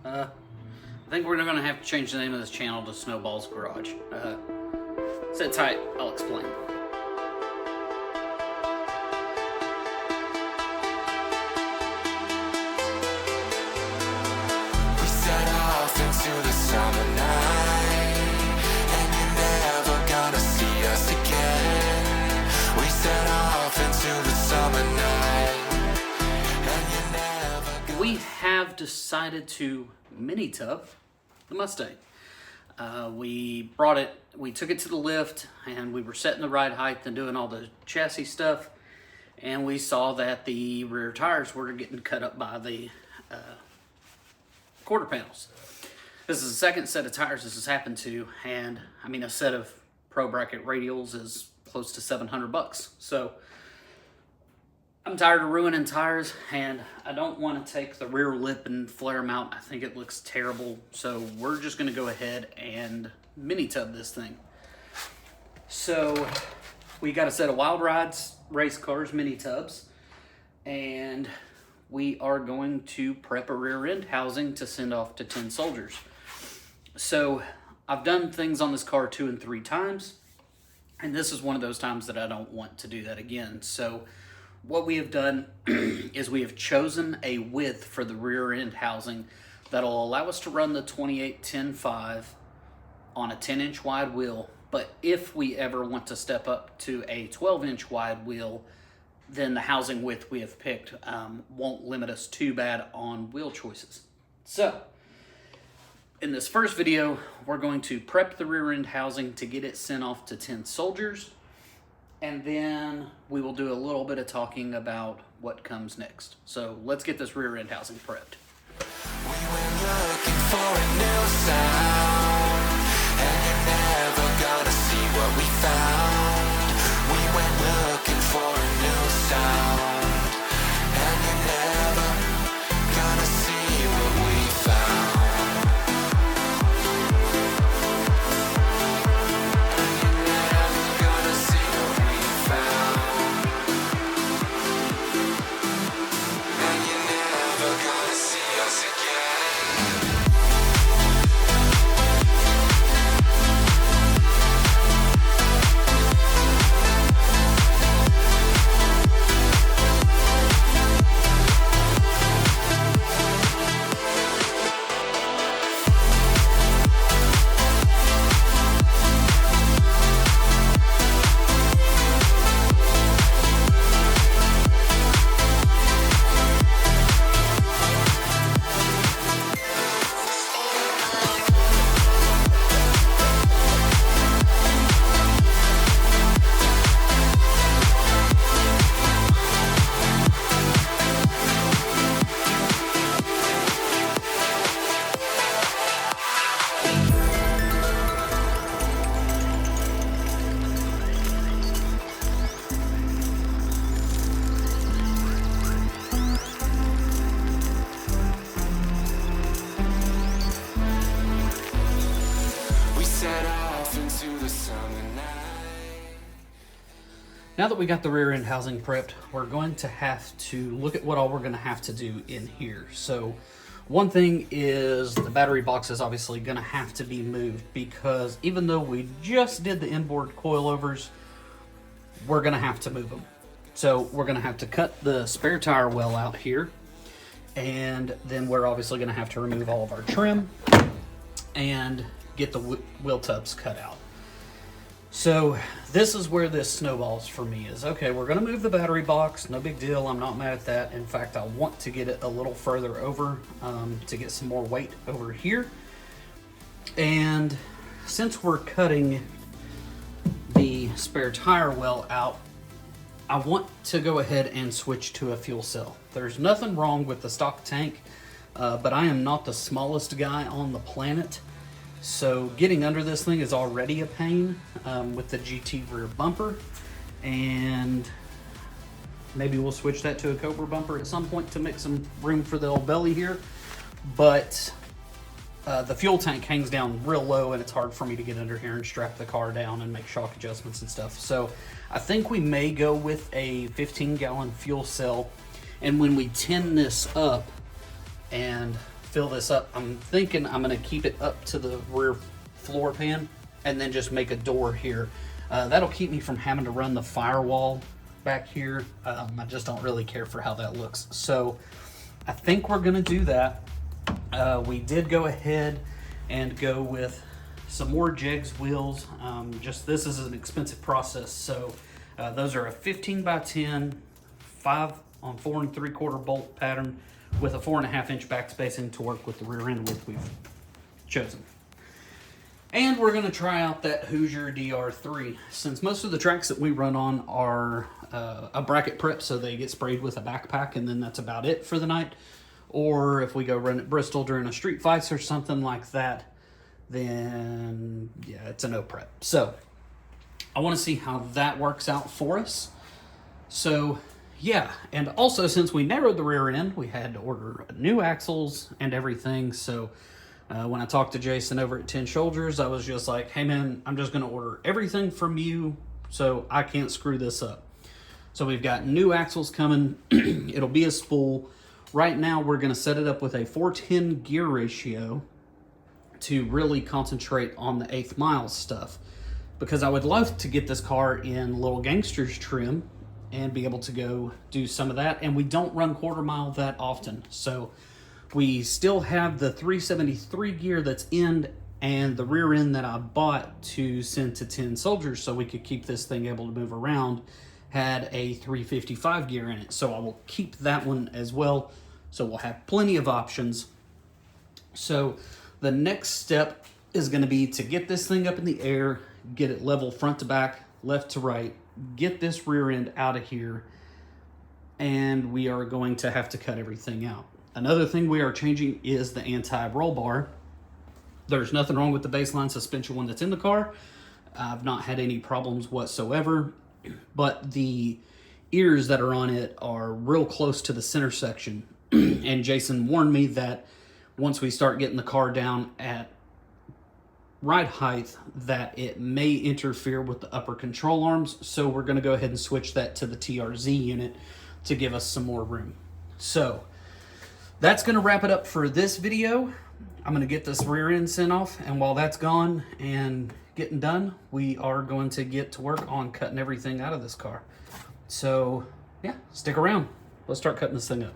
I think we're gonna have to change the name of this channel to Snowball's Garage. Sit tight, I'll explain. We set off into the summer night, and you're never gonna see us again. We set off into the summer night, and you're never. We have decided to mini tub the Mustang. We took it to the lift, and we were setting the ride height and doing all the chassis stuff, and we saw that the rear tires were getting cut up by the quarter panels. This is the second set of tires this has happened to, and I mean, a set of Pro Bracket radials is close to $700. So I'm tired of ruining tires, and I don't want to take the rear lip and flare them out. I think it looks terrible. So we're just going to go ahead and mini tub this thing. So we got a set of Wild Rides race cars mini tubs, and we are going to prep a rear end housing to send off to 10 soldiers. So I've done things on this car 2 and 3 times, and this is one of those times that I don't want to do that again. So what we have done is we have chosen a width for the rear end housing that'll allow us to run the 28-10-5 on a 10-inch wide wheel. But if we ever want to step up to a 12-inch wide wheel, then the housing width we have picked won't limit us too bad on wheel choices. So in this first video, we're going to prep the rear end housing to get it sent off to 10 soldiers. And then we will do a little bit of talking about what comes next. So let's get this rear end housing prepped. We went looking for a new sound, and you're never gonna see what we found. We went looking for a new sound, and you're never gonna see what we found. Now that we got the rear end housing prepped, we're going to have to look at what all we're going to have to do in here. So one thing is the battery box is obviously going to have to be moved, because even though we just did the inboard coilovers, we're going to have to move them. So we're going to have to cut the spare tire well out here, and then we're obviously going to have to remove all of our trim and get the wheel tubs cut out. So this is where this snowballs for me is, okay, we're going to move the battery box. No big deal. I'm not mad at that. In fact, I want to get it a little further over to get some more weight over here. And since we're cutting the spare tire well out, I want to go ahead and switch to a fuel cell. There's nothing wrong with the stock tank, but I am not the smallest guy on the planet. So getting under this thing is already a pain with the GT rear bumper, and maybe we'll switch that to a Cobra bumper at some point to make some room for the old belly here. But the fuel tank hangs down real low, and it's hard for me to get under here and strap the car down and make shock adjustments and stuff. So I think we may go with a 15-gallon fuel cell, and when we tin this up and fill this up. I'm thinking I'm gonna keep it up to the rear floor pan and then just make a door here. That'll keep me from having to run the firewall back here. I just don't really care for how that looks. So I think we're gonna do that. We did go ahead and go with some more Jegs wheels. Just this is an expensive process. So those are a 15 by 10, 5 on 4 3/4 bolt pattern with a 4.5 inch back spacing to work with the rear end width we've chosen. And we're gonna try out that Hoosier DR3. Since most of the tracks that we run on are a bracket prep, so they get sprayed with a backpack and then that's about it for the night. Or if we go run at Bristol during a street fights or something like that, then yeah, it's a no prep. So I wanna see how that works out for us. So yeah, and also since we narrowed the rear end, we had to order new axles and everything. So when I talked to Jason over at 10 Shoulders, I was just like, hey man, I'm just gonna order everything from you so I can't screw this up. So we've got new axles coming. It'll be a spool. Right now we're gonna set it up with a 4:10 gear ratio to really concentrate on the 8th mile stuff, because I would love to get this car in little gangsters trim and be able to go do some of that. And we don't run 1/4 mile that often. So we still have the 373 gear that's in and the rear end that I bought to send to 10 Soldiers so we could keep this thing able to move around had a 355 gear in it. So I will keep that one as well. So we'll have plenty of options. So the next step is gonna be to get this thing up in the air, get it level front to back, left to right, get this rear end out of here, and we are going to have to cut everything out. Another thing we are changing is the anti-roll bar. There's nothing wrong with the baseline suspension one that's in the car. I've not had any problems whatsoever, but the ears that are on it are real close to the center section. And Jason warned me that once we start getting the car down at ride height, that it may interfere with the upper control arms. So we're gonna go ahead and switch that to the TRZ unit to give us some more room. So that's gonna wrap it up for this video. I'm gonna get this rear end sent off, and while that's gone and getting done, we are going to get to work on cutting everything out of this car. So yeah, stick around. Let's start cutting this thing up.